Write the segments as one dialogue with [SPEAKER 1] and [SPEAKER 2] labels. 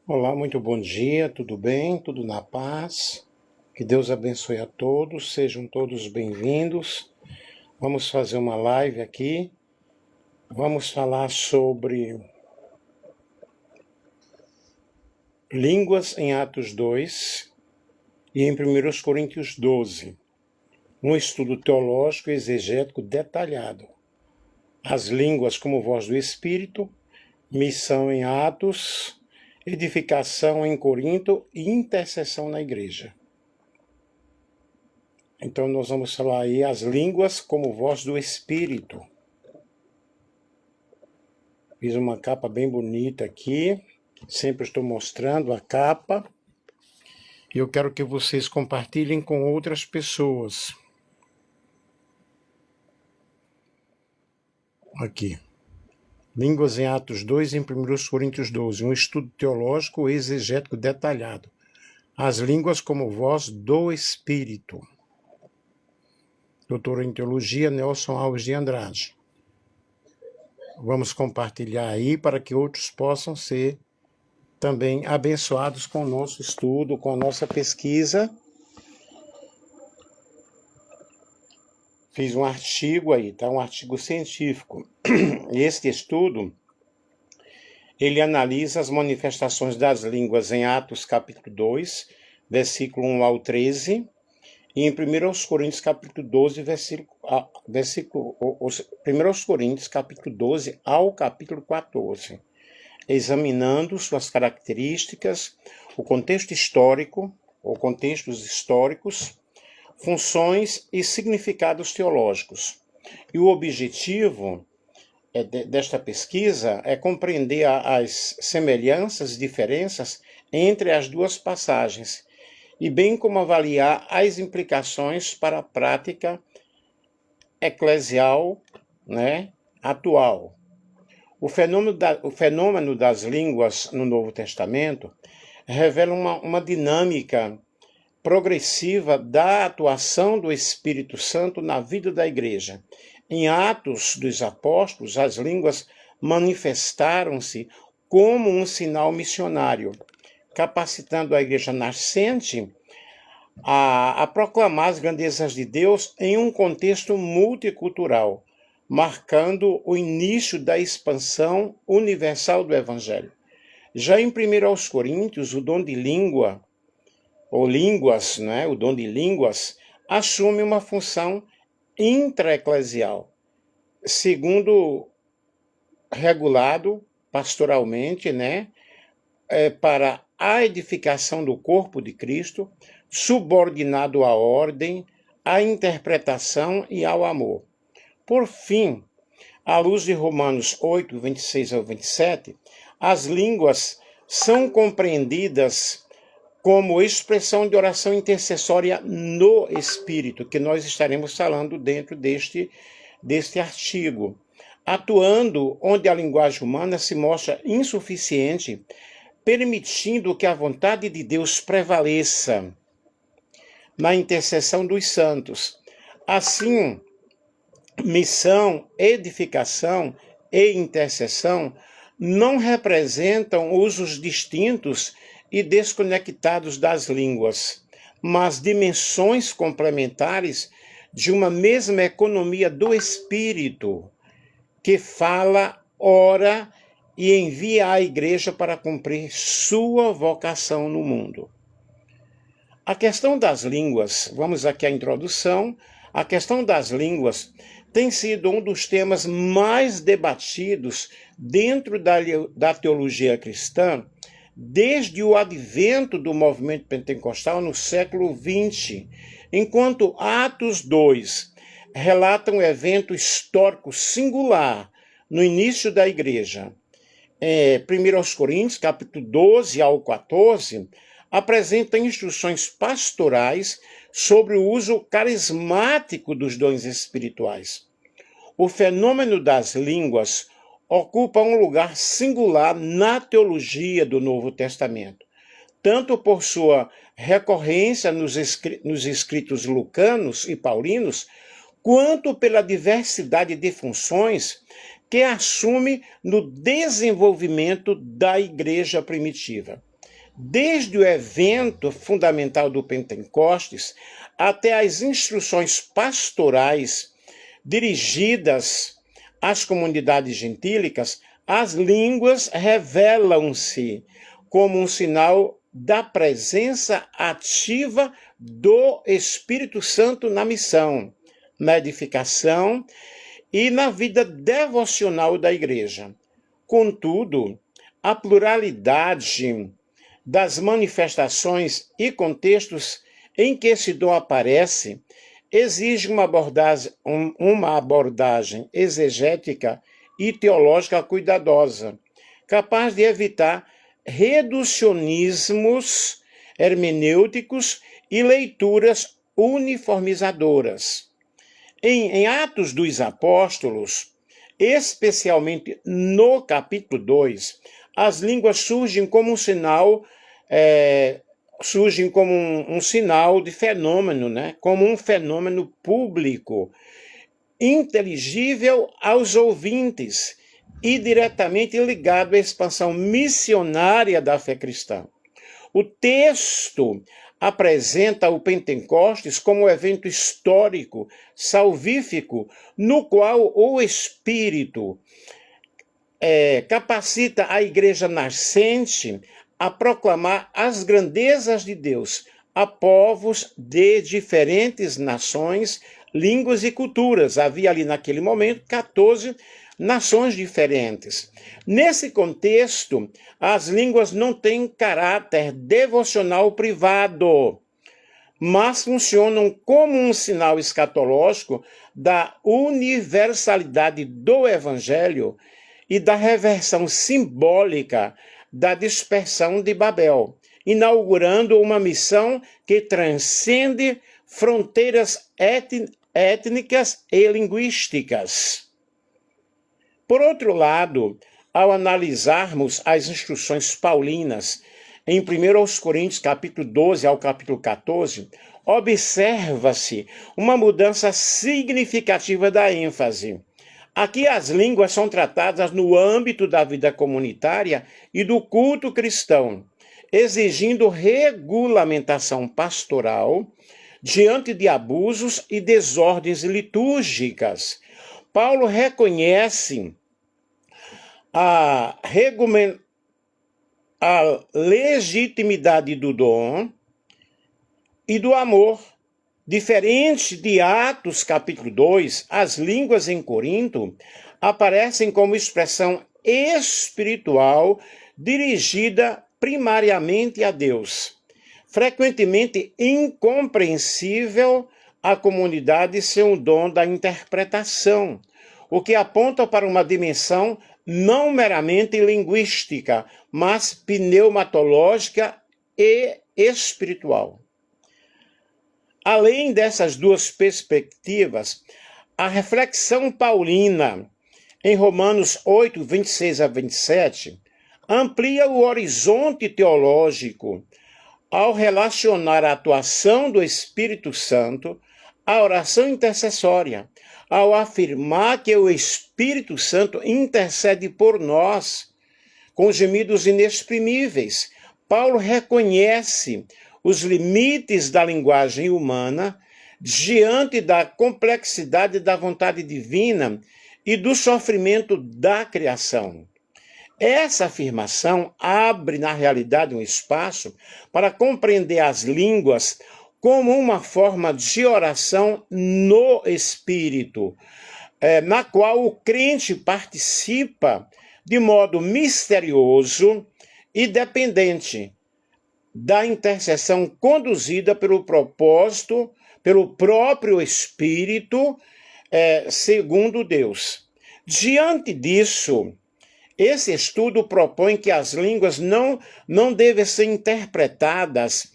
[SPEAKER 1] Olá, muito bom dia, tudo bem? Tudo na paz? Que Deus abençoe a todos, sejam todos bem-vindos. Vamos fazer uma live aqui. Vamos falar sobre línguas em Atos 2 e em 1 Coríntios 12. Um estudo teológico e exegético detalhado. As línguas como voz do Espírito, missão em Atos, edificação em Corinto e intercessão na igreja. Então nós vamos falar aí as línguas como voz do Espírito. Fiz uma capa bem bonita aqui, sempre estou mostrando a capa. E eu quero que vocês compartilhem com outras pessoas. Aqui. Línguas em Atos 2 e em 1 Coríntios 12. Um estudo teológico e exegético detalhado. As línguas como voz do Espírito. Doutor em Teologia, Nelson Alves de Andrade. Vamos compartilhar aí para que outros possam ser também abençoados com o nosso estudo, com a nossa pesquisa. Fiz um artigo aí, tá? Um artigo científico. Este estudo, ele analisa as manifestações das línguas em Atos capítulo 2, versículo 1 ao 13, e em 1 Coríntios capítulo 12, 1 Coríntios capítulo 12 ao capítulo 14, examinando suas características, o contexto histórico, ou contextos históricos, funções e significados teológicos. E o objetivo desta pesquisa é compreender as semelhanças e diferenças entre as duas passagens, e bem como avaliar as implicações para a prática eclesial, atual. O fenômeno das línguas no Novo Testamento revela uma dinâmica progressiva da atuação do Espírito Santo na vida da igreja. Em Atos dos Apóstolos, as línguas manifestaram-se como um sinal missionário, capacitando a igreja nascente a proclamar as grandezas de Deus em um contexto multicultural, marcando o início da expansão universal do Evangelho. Já em 1 Coríntios, o dom de língua, ou línguas, o dom de línguas, assume uma função intraeclesial, segundo regulado pastoralmente, para a edificação do corpo de Cristo, subordinado à ordem, à interpretação e ao amor. Por fim, à luz de Romanos 8, 26 ao 27, as línguas são compreendidas como expressão de oração intercessória no Espírito, que nós estaremos falando dentro deste artigo, atuando onde a linguagem humana se mostra insuficiente, permitindo que a vontade de Deus prevaleça na intercessão dos santos. Assim, missão, edificação e intercessão não representam usos distintos e desconectados das línguas, mas dimensões complementares de uma mesma economia do Espírito, que fala, ora e envia a igreja para cumprir sua vocação no mundo. A questão das línguas, vamos aqui à introdução, a questão das línguas tem sido um dos temas mais debatidos dentro da teologia cristã desde o advento do movimento pentecostal no século XX, enquanto Atos 2 relata um evento histórico singular no início da igreja. 1 Coríntios, capítulo 12 ao 14, apresenta instruções pastorais sobre o uso carismático dos dons espirituais. O fenômeno das línguas ocupa um lugar singular na teologia do Novo Testamento, tanto por sua recorrência nos escritos lucanos e paulinos, quanto pela diversidade de funções que assume no desenvolvimento da igreja primitiva. desde o evento fundamental do Pentecostes até as instruções pastorais dirigidas às comunidades gentílicas, as línguas revelam-se como um sinal da presença ativa do Espírito Santo na missão, na edificação e na vida devocional da igreja. Contudo, a pluralidade das manifestações e contextos em que esse dom aparece exige uma abordagem exegética e teológica cuidadosa, capaz de evitar reducionismos hermenêuticos e leituras uniformizadoras. Em Atos dos Apóstolos, especialmente no capítulo 2, as línguas surgem como um sinal, sinal de fenômeno, né? Como um fenômeno público, inteligível aos ouvintes e diretamente ligado à expansão missionária da fé cristã. O texto apresenta o Pentecostes como um evento histórico, salvífico, no qual o Espírito capacita a igreja nascente a proclamar as grandezas de Deus a povos de diferentes nações, línguas e culturas. Havia ali naquele momento 14 nações diferentes. Nesse contexto, as línguas não têm caráter devocional privado, mas funcionam como um sinal escatológico da universalidade do Evangelho e da reversão simbólica da dispersão de Babel, inaugurando uma missão que transcende fronteiras étnicas e linguísticas. Por outro lado, ao analisarmos as instruções paulinas em 1 Coríntios capítulo 12 ao capítulo 14, observa-se uma mudança significativa da ênfase. Aqui as línguas são tratadas no âmbito da vida comunitária e do culto cristão, exigindo regulamentação pastoral diante de abusos e desordens litúrgicas. Paulo reconhece a legitimidade do dom e do amor. Diferente de Atos capítulo 2, as línguas em Corinto aparecem como expressão espiritual dirigida primariamente a Deus. Frequentemente incompreensível à comunidade ser um dom da interpretação, o que aponta para uma dimensão não meramente linguística, mas pneumatológica e espiritual. Além dessas duas perspectivas, a reflexão paulina em Romanos 8, 26 a 27, amplia o horizonte teológico ao relacionar a atuação do Espírito Santo à oração intercessória, ao afirmar que o Espírito Santo intercede por nós com gemidos inexprimíveis. Paulo reconhece os limites da linguagem humana diante da complexidade da vontade divina e do sofrimento da criação. Essa afirmação abre, na realidade, um espaço para compreender as línguas como uma forma de oração no Espírito, na qual o crente participa de modo misterioso e dependente da intercessão conduzida pelo propósito, pelo próprio Espírito, segundo Deus. Diante disso, esse estudo propõe que as línguas não devem ser interpretadas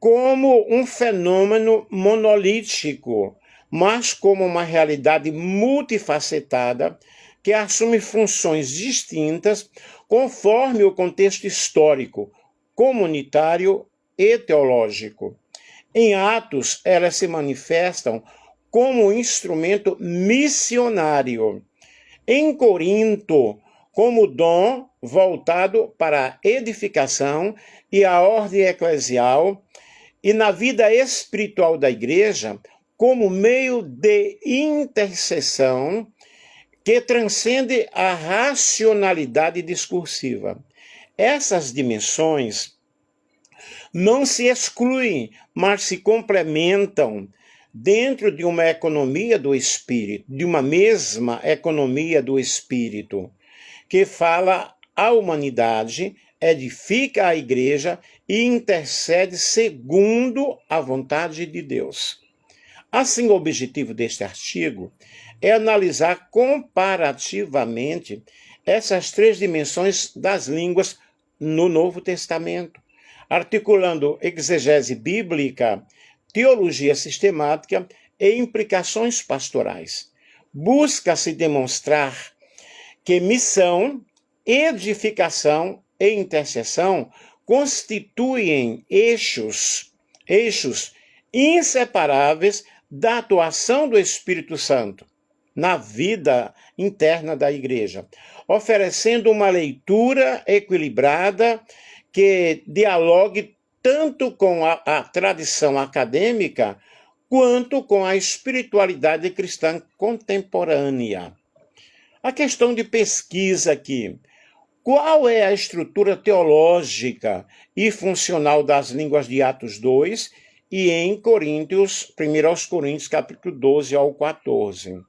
[SPEAKER 1] como um fenômeno monolítico, mas como uma realidade multifacetada que assume funções distintas conforme o contexto histórico, comunitário e teológico. Em Atos, elas se manifestam como um instrumento missionário. Em Corinto, como dom voltado para a edificação e a ordem eclesial, e na vida espiritual da igreja, como meio de intercessão que transcende a racionalidade discursiva. Essas dimensões não se excluem, mas se complementam dentro de uma economia do espírito, de uma mesma economia do espírito, que fala à humanidade, edifica a igreja e intercede segundo a vontade de Deus. Assim, o objetivo deste artigo é analisar comparativamente essas três dimensões das línguas no Novo Testamento, articulando exegese bíblica, teologia sistemática e implicações pastorais. Busca-se demonstrar que missão, edificação e intercessão constituem eixos inseparáveis da atuação do Espírito Santo na vida interna da igreja, oferecendo uma leitura equilibrada que dialogue tanto com a tradição acadêmica quanto com a espiritualidade cristã contemporânea. A questão de pesquisa aqui. Qual é a estrutura teológica e funcional das línguas de Atos 2 e em Coríntios, 1 aos Coríntios, capítulo 12 ao 14?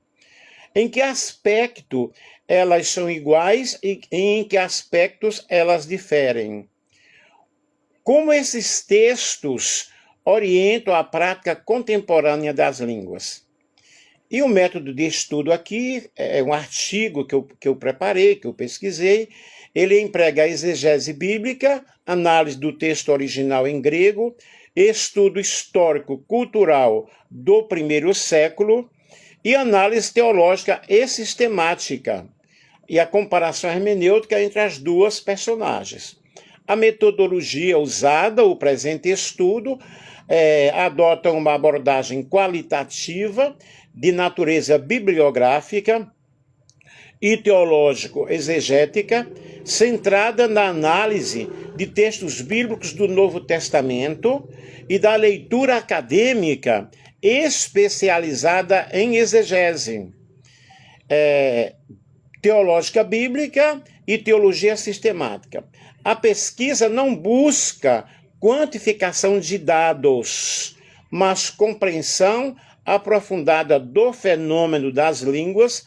[SPEAKER 1] Em que aspecto elas são iguais e em que aspectos elas diferem? Como esses textos orientam a prática contemporânea das línguas? E o método de estudo aqui é um artigo que eu preparei, que eu pesquisei. Ele emprega a exegese bíblica, análise do texto original em grego, estudo histórico-cultural do primeiro século e análise teológica e sistemática, e a comparação hermenêutica entre as duas personagens. A metodologia usada, o presente estudo, adota uma abordagem qualitativa de natureza bibliográfica e teológico-exegética, centrada na análise de textos bíblicos do Novo Testamento e da leitura acadêmica especializada em exegese, teológica bíblica e teologia sistemática. A pesquisa não busca quantificação de dados, mas compreensão aprofundada do fenômeno das línguas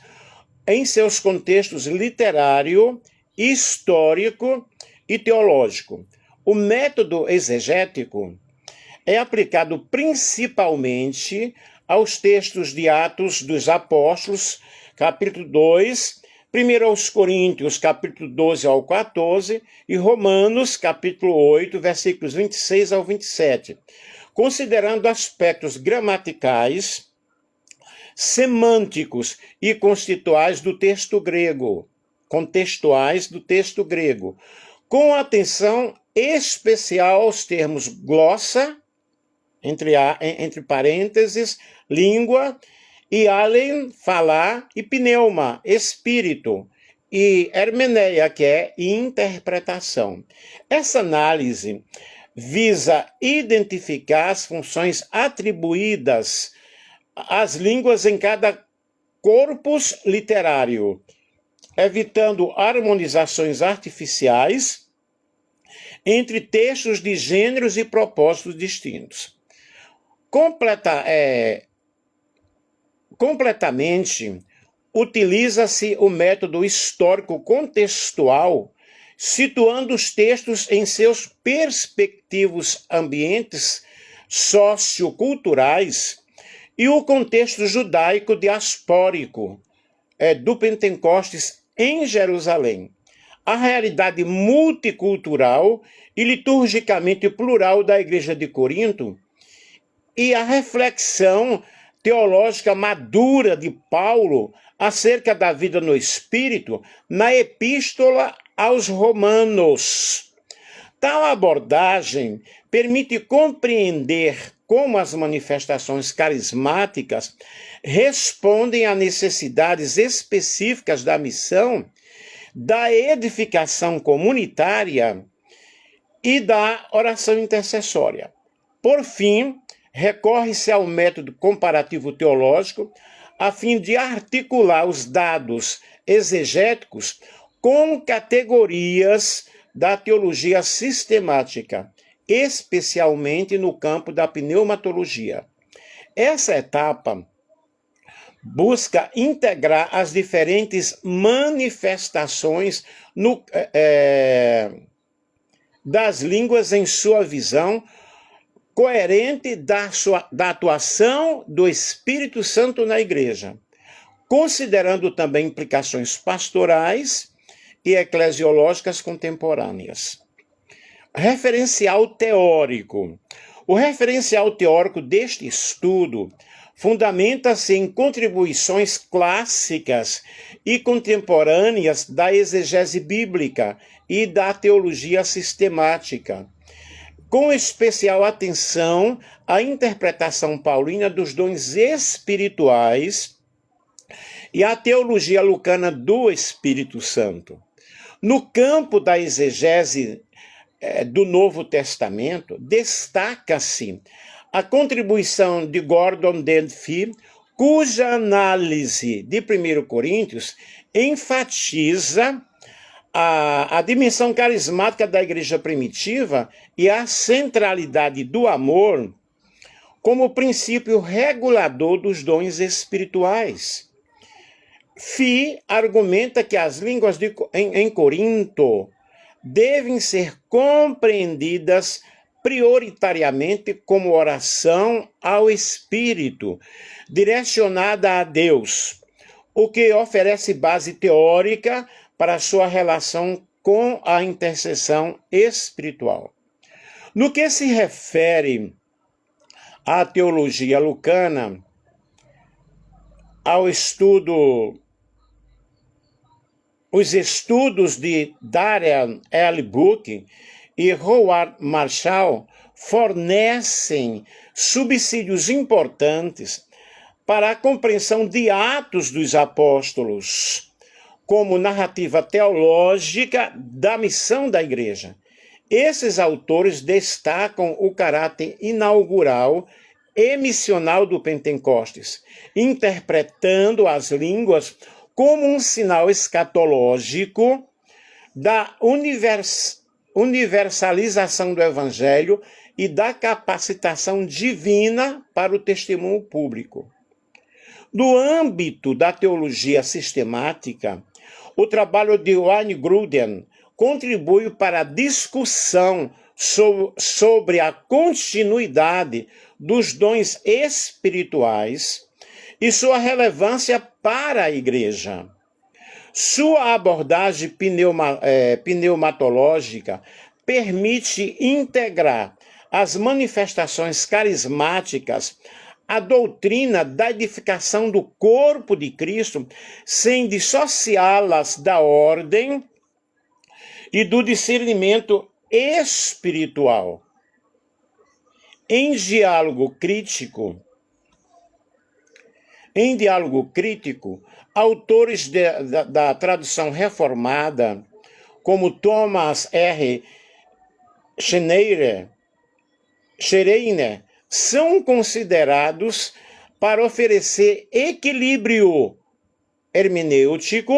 [SPEAKER 1] em seus contextos literário, histórico e teológico. O método exegético é aplicado principalmente aos textos de Atos dos Apóstolos, capítulo 2, 1 aos Coríntios, capítulo 12 ao 14, e Romanos, capítulo 8, versículos 26 ao 27, considerando aspectos gramaticais, semânticos e contextuais do texto grego, com atenção especial aos termos glossa, entre parênteses, língua, e alen, falar, e pneuma, espírito, e hermeneia, que é interpretação. Essa análise visa identificar as funções atribuídas às línguas em cada corpus literário, evitando harmonizações artificiais entre textos de gêneros e propósitos distintos. Completamente, utiliza-se o método histórico contextual, situando os textos em seus perspectivos ambientes socioculturais e o contexto judaico diaspórico do Pentecostes em Jerusalém, a realidade multicultural e liturgicamente plural da Igreja de Corinto e a reflexão teológica madura de Paulo acerca da vida no Espírito na Epístola aos Romanos. Tal abordagem permite compreender como as manifestações carismáticas respondem a necessidades específicas da missão da edificação comunitária e da oração intercessória. Por fim, recorre-se ao método comparativo teológico a fim de articular os dados exegéticos com categorias da teologia sistemática, especialmente no campo da pneumatologia. Essa etapa busca integrar as diferentes manifestações das línguas em sua visão coerente da atuação do Espírito Santo na igreja, considerando também implicações pastorais e eclesiológicas contemporâneas. Referencial teórico. O referencial teórico deste estudo fundamenta-se em contribuições clássicas e contemporâneas da exegese bíblica e da teologia sistemática, com especial atenção à interpretação paulina dos dons espirituais e à teologia lucana do Espírito Santo. No campo da exegese do Novo Testamento, destaca-se a contribuição de Gordon Delphi, cuja análise de 1 Coríntios enfatiza a dimensão carismática da igreja primitiva e a centralidade do amor como princípio regulador dos dons espirituais. Fi argumenta que as línguas em Corinto devem ser compreendidas prioritariamente como oração ao Espírito, direcionada a Deus, o que oferece base teórica para sua relação com a intercessão espiritual. No que se refere à teologia lucana, os estudos de Darian L. Book e Howard Marshall fornecem subsídios importantes para a compreensão de Atos dos Apóstolos, como narrativa teológica da missão da igreja. Esses autores destacam o caráter inaugural e missional do Pentecostes, interpretando as línguas como um sinal escatológico da universalização do Evangelho e da capacitação divina para o testemunho público. No âmbito da teologia sistemática, o trabalho de Wayne Grudem contribui para a discussão sobre a continuidade dos dons espirituais e sua relevância para a igreja. Sua abordagem pneumatológica permite integrar as manifestações carismáticas à doutrina da edificação do corpo de Cristo, sem dissociá-las da ordem e do discernimento espiritual. Em diálogo crítico, autores da tradução reformada, como Thomas R. Schreiner, são considerados para oferecer equilíbrio hermenêutico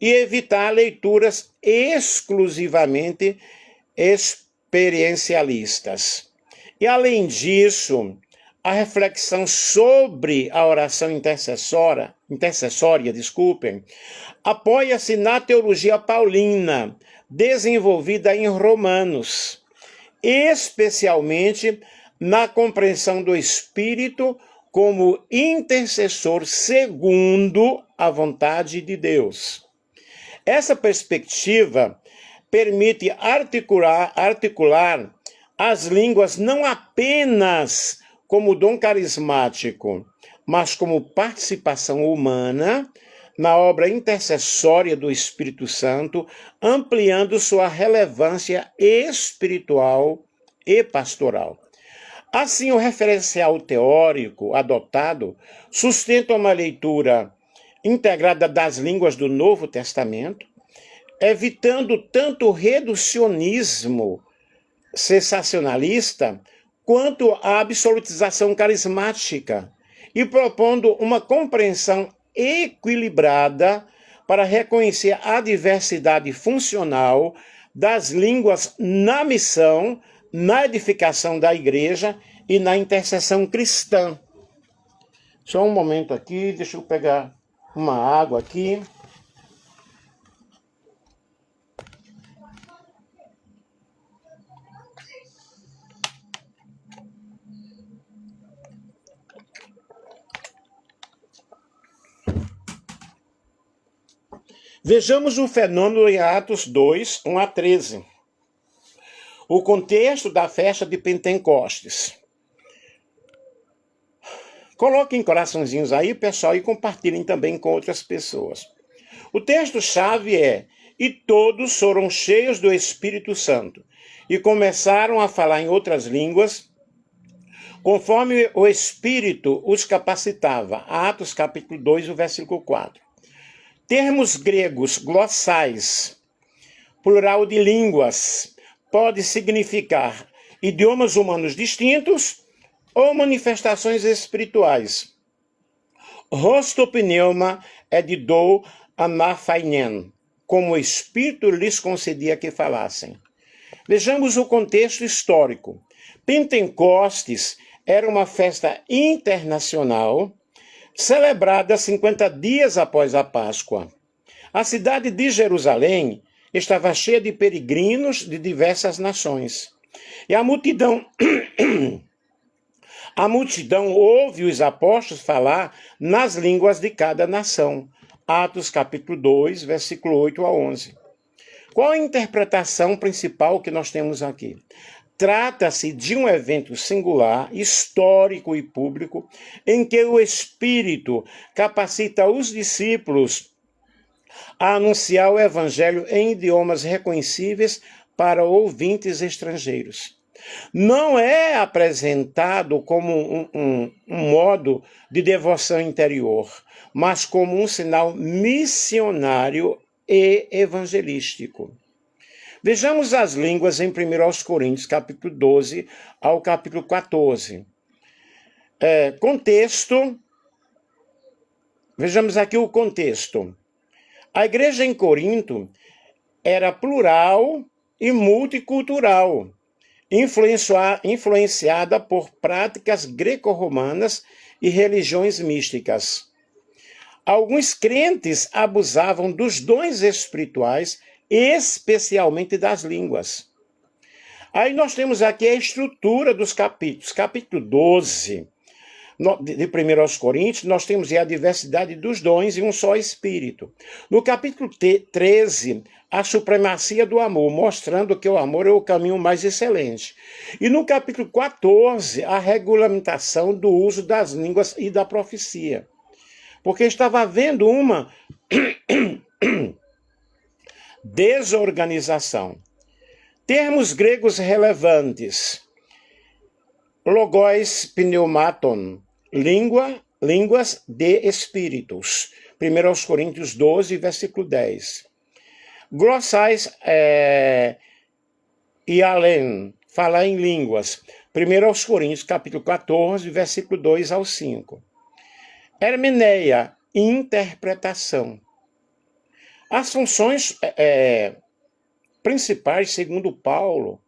[SPEAKER 1] e evitar leituras exclusivamente experiencialistas. E, além disso, a reflexão sobre a oração intercessória, apoia-se na teologia paulina, desenvolvida em Romanos, especialmente na compreensão do Espírito como intercessor segundo a vontade de Deus. Essa perspectiva permite articular as línguas não apenas como dom carismático, mas como participação humana na obra intercessória do Espírito Santo, ampliando sua relevância espiritual e pastoral. Assim, o referencial teórico adotado sustenta uma leitura integrada das línguas do Novo Testamento, evitando tanto o reducionismo sensacionalista quanto a absolutização carismática e propondo uma compreensão equilibrada para reconhecer a diversidade funcional das línguas na missão, na edificação da igreja e na intercessão cristã. Só um momento aqui, deixa eu pegar uma água aqui. Vejamos o fenômeno em Atos 2, 1 a 13. O contexto da festa de Pentecostes. Coloquem coraçãozinhos aí, pessoal, e compartilhem também com outras pessoas. O texto-chave é: e todos foram cheios do Espírito Santo, e começaram a falar em outras línguas, conforme o Espírito os capacitava. Atos capítulo 2, o versículo 4. Termos gregos glossais, plural de línguas, pode significar idiomas humanos distintos ou manifestações espirituais. Rostopneuma é de dou amafainen, como o Espírito lhes concedia que falassem. Vejamos o contexto histórico. Pentecostes era uma festa internacional celebrada 50 dias após a Páscoa. A cidade de Jerusalém estava cheia de peregrinos de diversas nações. E a multidão ouve os apóstolos falar nas línguas de cada nação. Atos capítulo 2, versículo 8 a 11. Qual a interpretação principal que nós temos aqui? Trata-se de um evento singular, histórico e público, em que o Espírito capacita os discípulos a anunciar o Evangelho em idiomas reconhecíveis para ouvintes estrangeiros. Não é apresentado como um modo de devoção interior, mas como um sinal missionário e evangelístico. Vejamos as línguas em 1 Coríntios, capítulo 12 ao capítulo 14. Contexto. Vejamos aqui o contexto. A igreja em Corinto era plural e multicultural, influenciada por práticas greco-romanas e religiões místicas. Alguns crentes abusavam dos dons espirituais, especialmente das línguas. Aí nós temos aqui a estrutura dos capítulos. Capítulo 12 de 1 Coríntios, nós temos a diversidade dos dons e um só Espírito. No capítulo 13, a supremacia do amor, mostrando que o amor é o caminho mais excelente. E no capítulo 14, a regulamentação do uso das línguas e da profecia. Porque estava havendo uma desorganização. Termos gregos relevantes. Logos pneumaton, línguas de espíritos. 1 Coríntios 12, versículo 10. Glossais e além, falar em línguas. 1 Coríntios, capítulo 14, versículo 2 ao 5. Hermeneia, interpretação. As funções principais, segundo Paulo: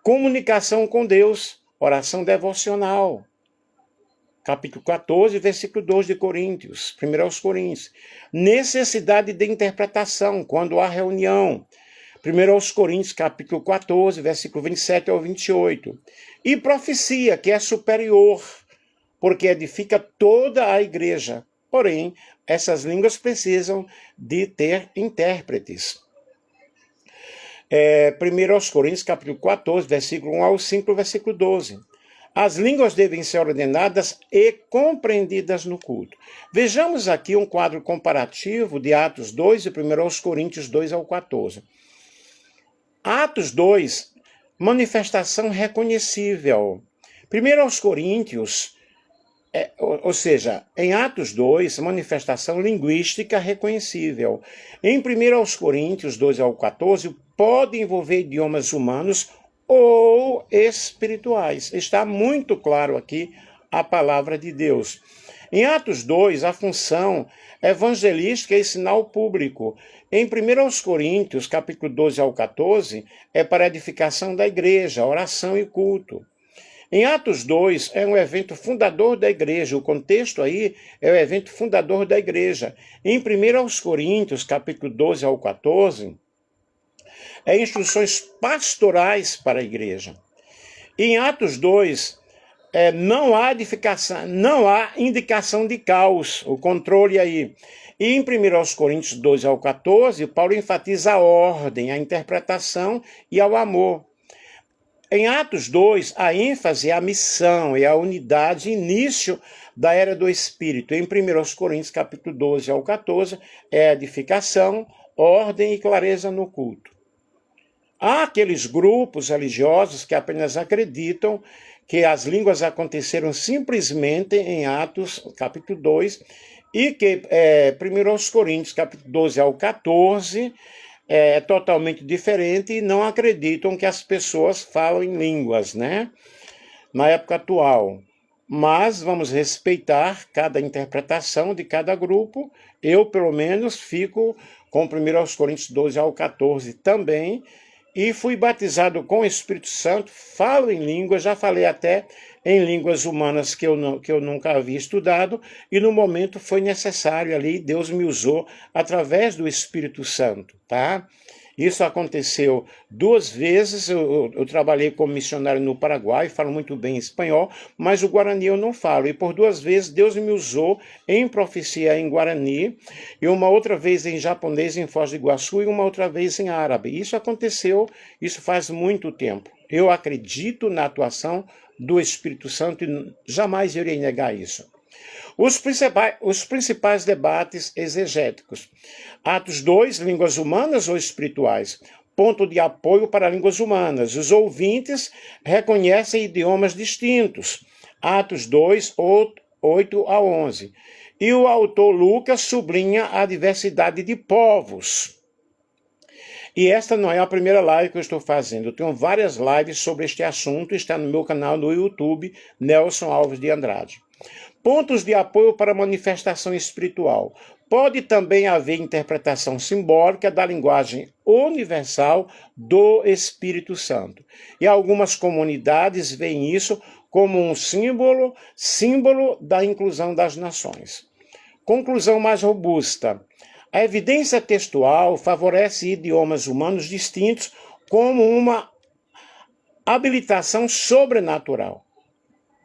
[SPEAKER 1] comunicação com Deus, oração devocional. Capítulo 14, versículo 2 de Coríntios, 1 Coríntios. Necessidade de interpretação, quando há reunião. 1 Coríntios, capítulo 14, versículo 27 ao 28. E profecia, que é superior, porque edifica toda a igreja. Porém, essas línguas precisam de ter intérpretes. 1 Coríntios, capítulo 14, versículo 1 ao 5, versículo 12. As línguas devem ser ordenadas e compreendidas no culto. Vejamos aqui um quadro comparativo de Atos 2 e 1 Coríntios 2 ao 14. Atos 2, manifestação reconhecível. 1 Coríntios ou seja, em Atos 2, manifestação linguística reconhecível. Em 1 Coríntios 2 ao 14, pode envolver idiomas humanos ou espirituais. Está muito claro aqui a palavra de Deus. Em Atos 2, a função evangelística é sinal público. Em 1 Coríntios, capítulo 12 ao 14, é para a edificação da igreja, oração e culto. Em Atos 2, é um evento fundador da igreja. O contexto aí é o evento fundador da igreja. Em 1 Coríntios, capítulo 12 ao 14, é instruções pastorais para a igreja. Em Atos 2, não há edificação, não há indicação de caos, o controle aí. E em 1 Coríntios 12 ao 14, Paulo enfatiza a ordem, a interpretação e ao amor. Em Atos 2, a ênfase é a missão, é a unidade, início da era do Espírito. Em 1 Coríntios, capítulo 12 ao 14, é edificação, ordem e clareza no culto. Há aqueles grupos religiosos que apenas acreditam que as línguas aconteceram simplesmente em Atos, capítulo 2, e que 1 Coríntios, capítulo 12 ao 14, é totalmente diferente e não acreditam que as pessoas falam em línguas, né? Na época atual. Mas vamos respeitar cada interpretação de cada grupo. Eu, pelo menos, fico com 1 Coríntios 12 ao 14 também, e fui batizado com o Espírito Santo, falo em línguas, já falei até em línguas humanas que eu nunca havia estudado, e no momento foi necessário ali, Deus me usou através do Espírito Santo, tá? Isso aconteceu 2 vezes, eu trabalhei como missionário no Paraguai, falo muito bem espanhol, mas o Guarani eu não falo. E por 2 vezes Deus me usou em profecia em Guarani, e uma outra vez em japonês em Foz do Iguaçu, e uma outra vez em árabe. Isso aconteceu, isso faz muito tempo. Eu acredito na atuação do Espírito Santo e jamais irei negar isso. Os principais debates exegéticos. Atos 2, línguas humanas ou espirituais? Ponto de apoio para línguas humanas. Os ouvintes reconhecem idiomas distintos. Atos 2, 8 a 11. E o autor Lucas sublinha a diversidade de povos. E esta não é a primeira live que eu estou fazendo. Eu tenho várias lives sobre este assunto, está no meu canal no YouTube, Nelson Alves de Andrade. Pontos de apoio para manifestação espiritual. Pode também haver interpretação simbólica da linguagem universal do Espírito Santo. E algumas comunidades veem isso como um símbolo da inclusão das nações. Conclusão mais robusta. A evidência textual favorece idiomas humanos distintos como uma habilitação sobrenatural.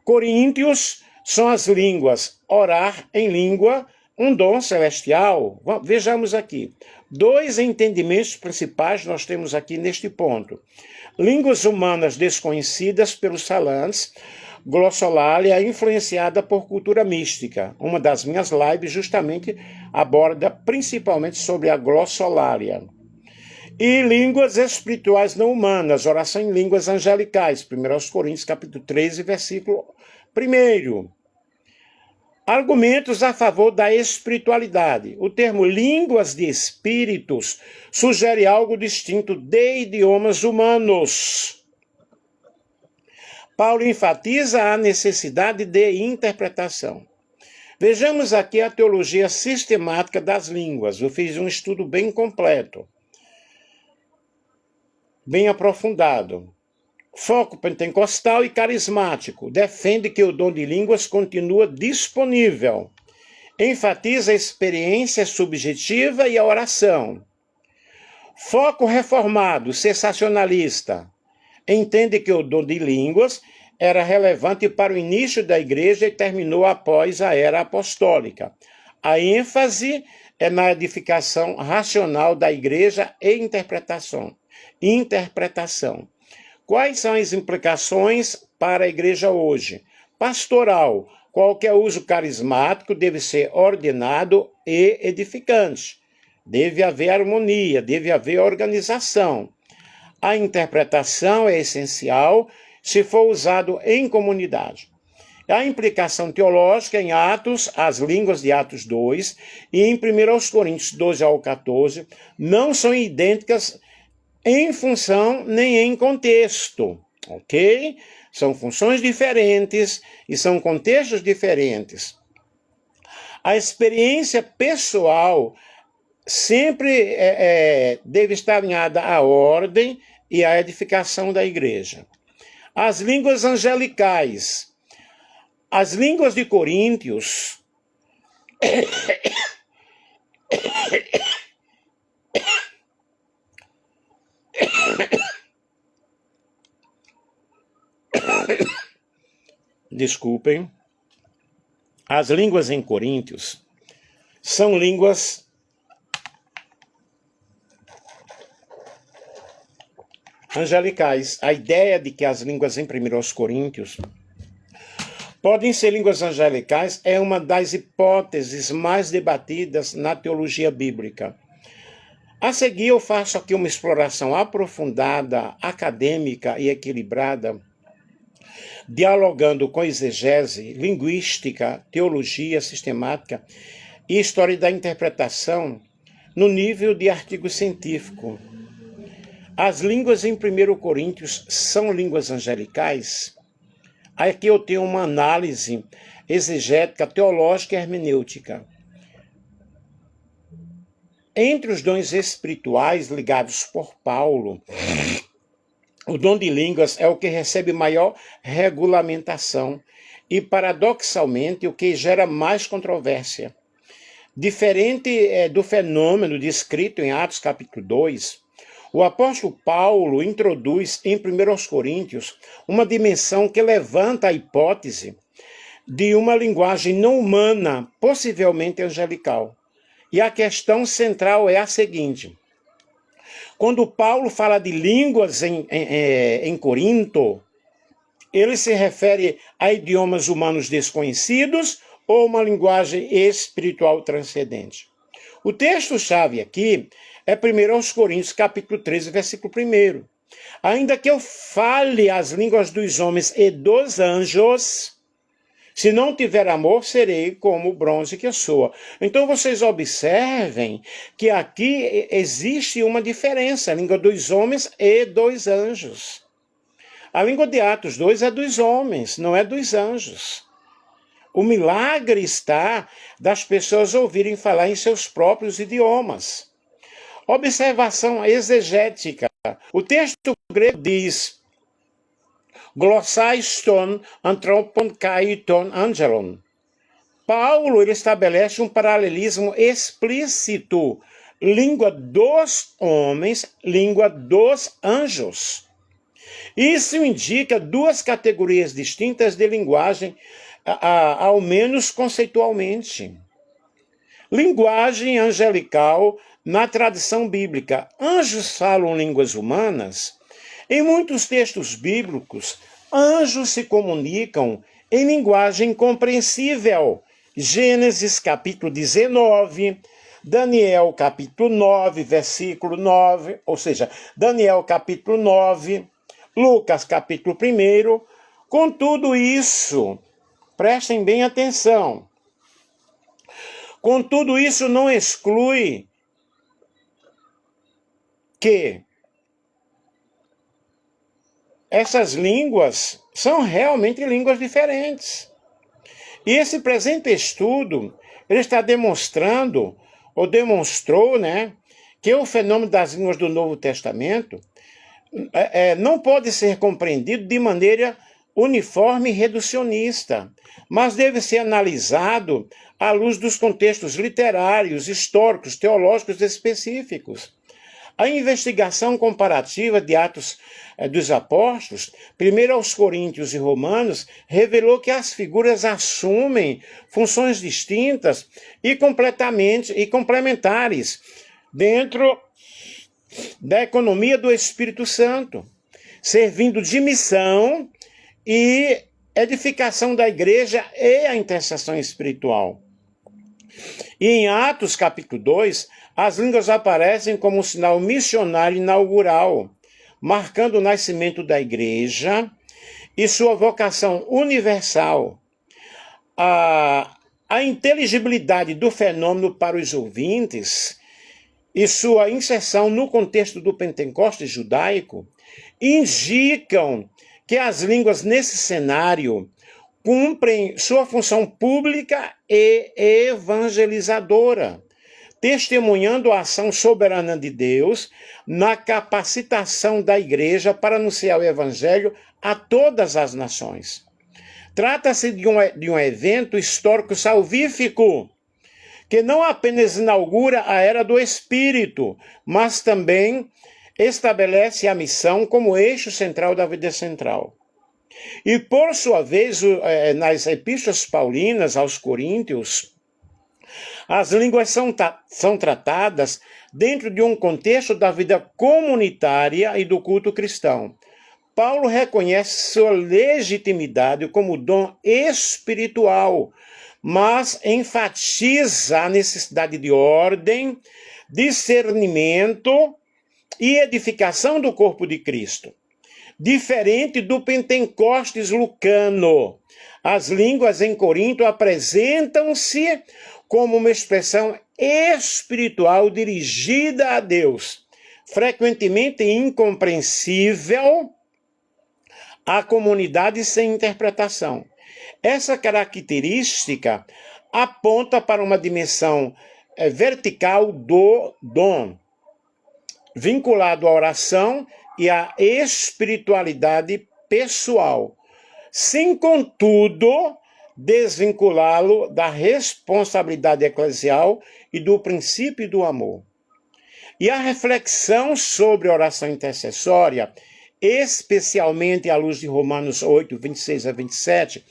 [SPEAKER 1] Coríntios são as línguas, orar em língua, um dom celestial. Vejamos aqui. 2 entendimentos principais nós temos aqui neste ponto. Línguas humanas desconhecidas pelos falantes, glossolalia influenciada por cultura mística. Uma das minhas lives justamente aborda principalmente sobre a glossolalia. E línguas espirituais não humanas, oração em línguas angelicais. 1 Coríntios capítulo 13, versículo 1. Argumentos a favor da espiritualidade. O termo línguas de espíritos sugere algo distinto de idiomas humanos. Paulo enfatiza a necessidade de interpretação. Vejamos aqui a teologia sistemática das línguas. Eu fiz um estudo bem completo, bem aprofundado. Foco pentecostal e carismático. Defende que o dom de línguas continua disponível. Enfatiza a experiência subjetiva e a oração. Foco reformado, sensacionalista. Entende que o dom de línguas era relevante para o início da igreja e terminou após a era apostólica. A ênfase é na edificação racional da igreja e interpretação. Quais são as implicações para a igreja hoje? Pastoral. Qualquer uso carismático deve ser ordenado e edificante. Deve haver harmonia, deve haver organização. A interpretação é essencial se for usado em comunidade. A implicação teológica em Atos, as línguas de Atos 2 e em 1 Coríntios 12 ao 14 não são idênticas em função nem em contexto, ok? São funções diferentes e são contextos diferentes. A experiência pessoal sempre deve estar alinhada à ordem e à edificação da igreja. As línguas angelicais. As línguas de Coríntios desculpem, as línguas em Coríntios são línguas angelicais. A ideia de que as línguas em 1 Coríntios podem ser línguas angelicais é uma das hipóteses mais debatidas na teologia bíblica. A seguir, eu faço aqui uma exploração aprofundada, acadêmica e equilibrada, dialogando com exegese, linguística, teologia sistemática e história da interpretação no nível de artigo científico. As línguas em 1 Coríntios são línguas angelicais? Aqui eu tenho uma análise exegética, teológica e hermenêutica. Entre os dons espirituais ligados por Paulo, o dom de línguas é o que recebe maior regulamentação e, paradoxalmente, o que gera mais controvérsia. Diferente do fenômeno descrito em Atos capítulo 2, o apóstolo Paulo introduz em 1 Coríntios uma dimensão que levanta a hipótese de uma linguagem não humana, possivelmente angelical. E a questão central é a seguinte: quando Paulo fala de línguas em Corinto, ele se refere a idiomas humanos desconhecidos ou uma linguagem espiritual transcendente? O texto-chave aqui é 1 Coríntios, capítulo 13, versículo 1. Ainda que eu fale as línguas dos homens e dos anjos, se não tiver amor, serei como o bronze que soa. Então vocês observem que aqui existe uma diferença, a língua dos homens e dos anjos. A língua de Atos 2 é dos homens, não é dos anjos. O milagre está das pessoas ouvirem falar em seus próprios idiomas. Observação exegética. O texto grego diz: glossais anthropon kai ton angelon. Paulo ele estabelece um paralelismo explícito. Língua dos homens, língua dos anjos. Isso indica duas categorias distintas de linguagem, ao menos conceitualmente. Linguagem angelical na tradição bíblica. Anjos falam línguas humanas. Em muitos textos bíblicos, anjos se comunicam em linguagem compreensível. Gênesis capítulo 19, Daniel capítulo 9, versículo 9, ou seja, Daniel capítulo 9, Lucas capítulo 1. Com tudo isso, prestem bem atenção. Com tudo isso não exclui que essas línguas são realmente línguas diferentes. E esse presente estudo, ele está demonstrando, ou demonstrou, que o fenômeno das línguas do Novo Testamento não pode ser compreendido de maneira uniforme e reducionista, mas deve ser analisado à luz dos contextos literários, históricos, teológicos específicos. A investigação comparativa de Atos dos Apóstolos, 1 Coríntios e Romanos, revelou que as figuras assumem funções distintas e complementares dentro da economia do Espírito Santo, servindo de missão e edificação da igreja e a intercessão espiritual. E em Atos capítulo 2, as línguas aparecem como um sinal missionário inaugural, marcando o nascimento da igreja e sua vocação universal. a inteligibilidade do fenômeno para os ouvintes e sua inserção no contexto do Pentecostes judaico indicam que as línguas nesse cenário cumprem sua função pública e evangelizadora, testemunhando a ação soberana de Deus na capacitação da igreja para anunciar o evangelho a todas as nações. Trata-se de um evento histórico salvífico, que não apenas inaugura a era do Espírito, mas também estabelece a missão como eixo central da vida central. E, por sua vez, nas epístolas paulinas aos Coríntios, as línguas são tratadas dentro de um contexto da vida comunitária e do culto cristão. Paulo reconhece sua legitimidade como dom espiritual, mas enfatiza a necessidade de ordem, discernimento e edificação do corpo de Cristo. Diferente do Pentecostes lucano, as línguas em Corinto apresentam-se como uma expressão espiritual dirigida a Deus, frequentemente incompreensível à comunidade sem interpretação. Essa característica aponta para uma dimensão vertical do dom, vinculado à oração e à espiritualidade pessoal, sem, contudo, desvinculá-lo da responsabilidade eclesial e do princípio do amor. E a reflexão sobre a oração intercessória, especialmente à luz de Romanos 8, 26 a 27,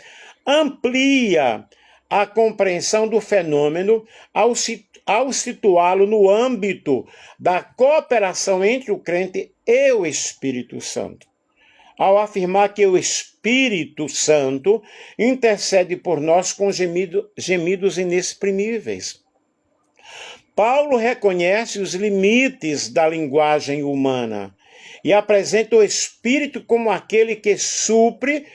[SPEAKER 1] amplia a compreensão do fenômeno ao situá-lo no âmbito da cooperação entre o crente e o Espírito Santo. Ao afirmar que o Espírito Santo intercede por nós com gemidos inexprimíveis. Paulo reconhece os limites da linguagem humana e apresenta o Espírito como aquele que supre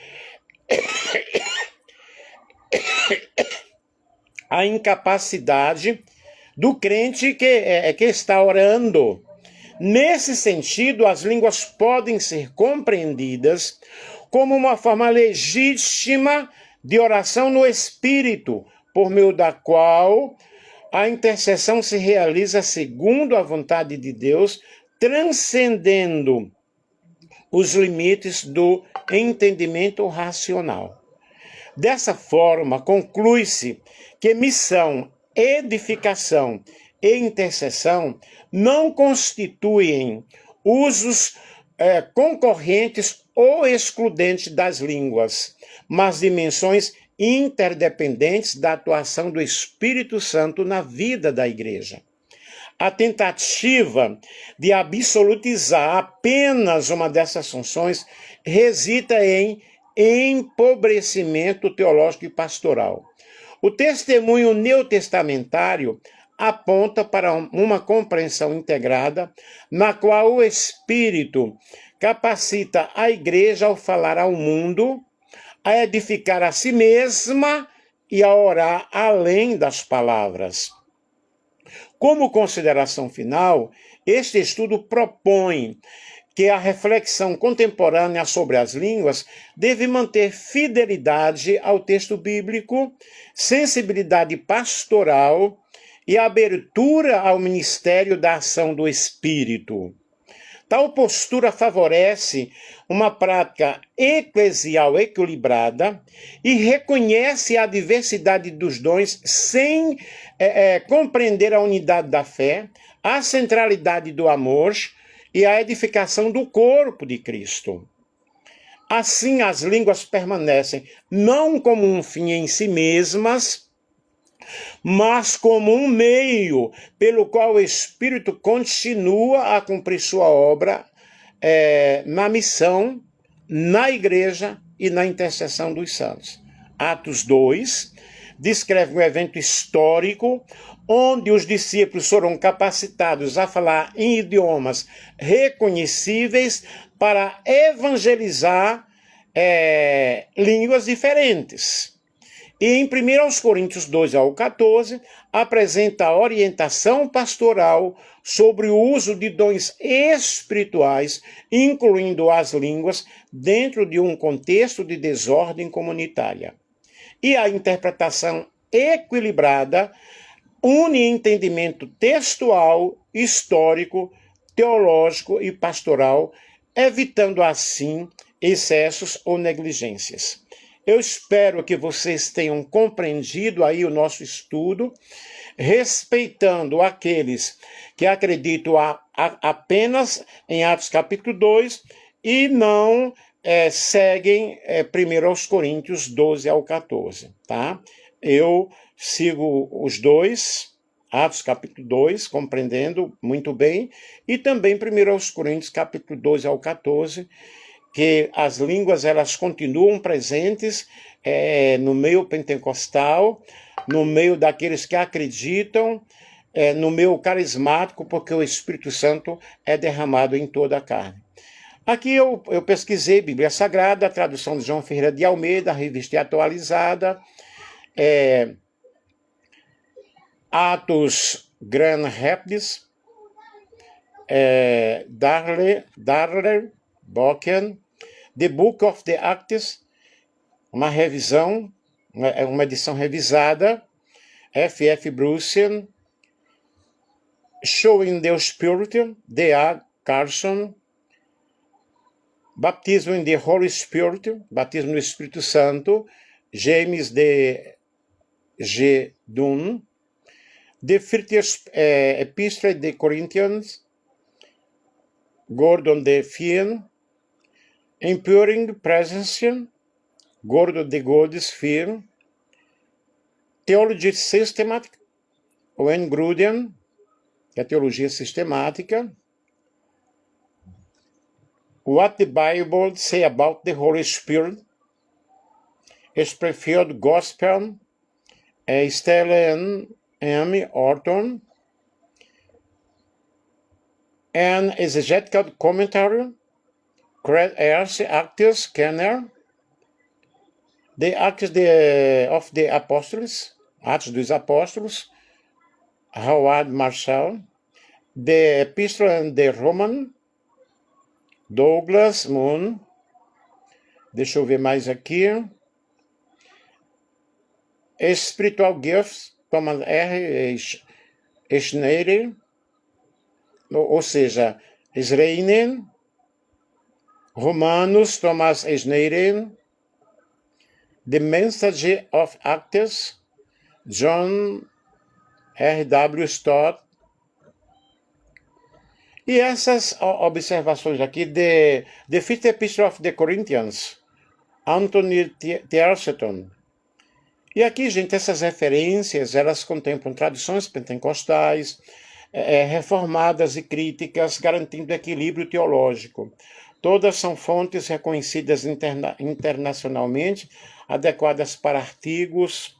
[SPEAKER 1] a incapacidade do crente que está orando. Nesse sentido, as línguas podem ser compreendidas como uma forma legítima de oração no Espírito, por meio da qual a intercessão se realiza segundo a vontade de Deus, transcendendo os limites do entendimento racional. Dessa forma, conclui-se que missão, edificação e intercessão não constituem usos concorrentes ou excludentes das línguas, mas dimensões interdependentes da atuação do Espírito Santo na vida da igreja. A tentativa de absolutizar apenas uma dessas funções reside em empobrecimento teológico e pastoral. O testemunho neotestamentário aponta para uma compreensão integrada, na qual o Espírito capacita a igreja ao falar ao mundo, a edificar a si mesma e a orar além das palavras. Como consideração final, este estudo propõe que a reflexão contemporânea sobre as línguas deve manter fidelidade ao texto bíblico, sensibilidade pastoral e abertura ao ministério da ação do Espírito. Tal postura favorece uma prática eclesial equilibrada e reconhece a diversidade dos dons sem compreender a unidade da fé, a centralidade do amor e a edificação do corpo de Cristo. Assim, as línguas permanecem não como um fim em si mesmas, mas como um meio pelo qual o Espírito continua a cumprir sua obra na missão, na igreja e na intercessão dos santos. Atos 2 descreve um evento histórico onde os discípulos foram capacitados a falar em idiomas reconhecíveis para evangelizar línguas diferentes. E em 1 Coríntios 2 ao 14, apresenta a orientação pastoral sobre o uso de dons espirituais, incluindo as línguas, dentro de um contexto de desordem comunitária. E a interpretação equilibrada une entendimento textual, histórico, teológico e pastoral, evitando assim excessos ou negligências. Eu espero que vocês tenham compreendido aí o nosso estudo, respeitando aqueles que acreditam apenas em Atos capítulo 2 e não seguem 1 Coríntios 12 ao 14, tá? Eu sigo os dois, Atos capítulo 2, compreendendo muito bem, e também 1 Coríntios capítulo 12 ao 14, que as línguas elas continuam presentes no meio pentecostal, no meio daqueles que acreditam, no meio carismático, porque o Espírito Santo é derramado em toda a carne. Aqui eu pesquisei Bíblia Sagrada, a tradução de João Ferreira de Almeida, a revista atualizada, Atos Grand Rapids, Darler Boken, The Book of the Acts, uma revisão, uma edição revisada, F.F. Bruce, Showing the Spirit, D.A. Carson, Baptismo in the Holy Spirit, Batismo no Espírito Santo, James D. G. Dunn, The First Epistle de Corinthians, Gordon de Fien, Empowering Presence, Gordon de Goldsphere, Theology Systematic, Owen Gruden, que é a teologia sistemática, What the Bible Say About the Holy Spirit, Springfield Gospel, Stellan M. Orton, An Exegetical Commentary, Craig Ayers, Acts Kenner, The Acts of the Apostles, Atos dos Apóstolos, Howard Marshall, The Epistle and the Roman, Douglas Moon, deixa eu ver mais aqui, Spiritual Gifts, Thomas R. Schneider, ou seja, Schreiner, Romanos, Thomas Schneider, The Message of Acts, John R. W. Stott. E essas observações aqui de The Fifth Epistle of the Corinthians, Anthony Tierceton. E aqui, gente, essas referências, elas contemplam tradições pentecostais, reformadas e críticas, garantindo equilíbrio teológico. Todas são fontes reconhecidas internacionalmente, adequadas para artigos,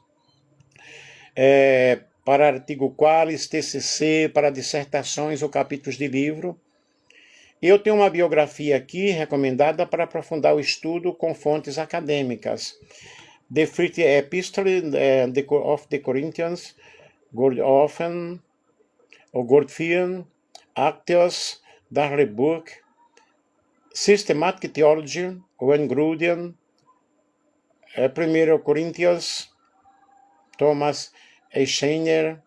[SPEAKER 1] para artigo qualis, TCC, para dissertações ou capítulos de livro. Eu tenho uma biografia aqui recomendada para aprofundar o estudo com fontes acadêmicas. The Fifth Epistle of the Corinthians, Gordhofen, ou Gordfien, Actios, Darley Book, Systematic Theology, Owen Gruden, 1 Coríntios, Thomas Schneider,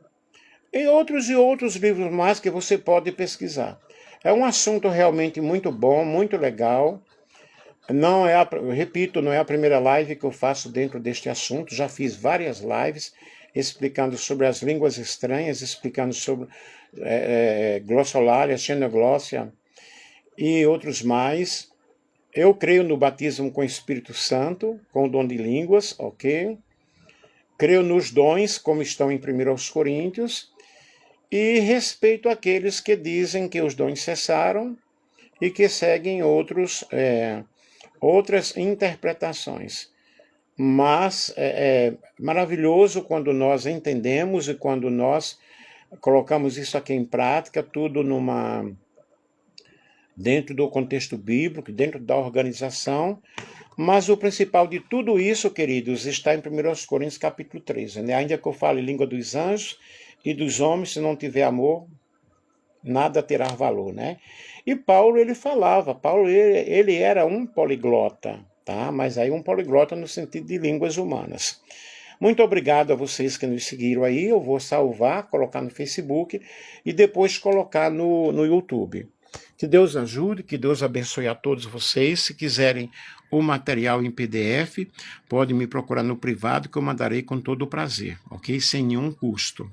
[SPEAKER 1] e outros livros mais que você pode pesquisar. É um assunto realmente muito bom, muito legal. Não é, repito, não é a primeira live que eu faço dentro deste assunto. Já fiz várias lives explicando sobre as línguas estranhas, explicando sobre glossolalia, xenoglossia e outros mais. Eu creio no batismo com o Espírito Santo, com o dom de línguas, ok? Creio nos dons, como estão em 1 Coríntios, e respeito aqueles que dizem que os dons cessaram e que seguem outras interpretações. Mas é maravilhoso quando nós entendemos e quando nós colocamos isso aqui em prática, tudo dentro do contexto bíblico, dentro da organização, Mas o principal de tudo isso, queridos, está em 1 Coríntios capítulo 13. Né? Ainda que eu fale língua dos anjos e dos homens, se não tiver amor, nada terá valor, né? E Paulo, ele falava, ele era um poliglota, tá? Mas aí um poliglota no sentido de línguas humanas. Muito obrigado a vocês que nos seguiram aí, eu vou salvar, colocar no Facebook e depois colocar no YouTube. Que Deus ajude, que Deus abençoe a todos vocês. Se quiserem o material em PDF, pode me procurar no privado que eu mandarei com todo o prazer, ok? Sem nenhum custo.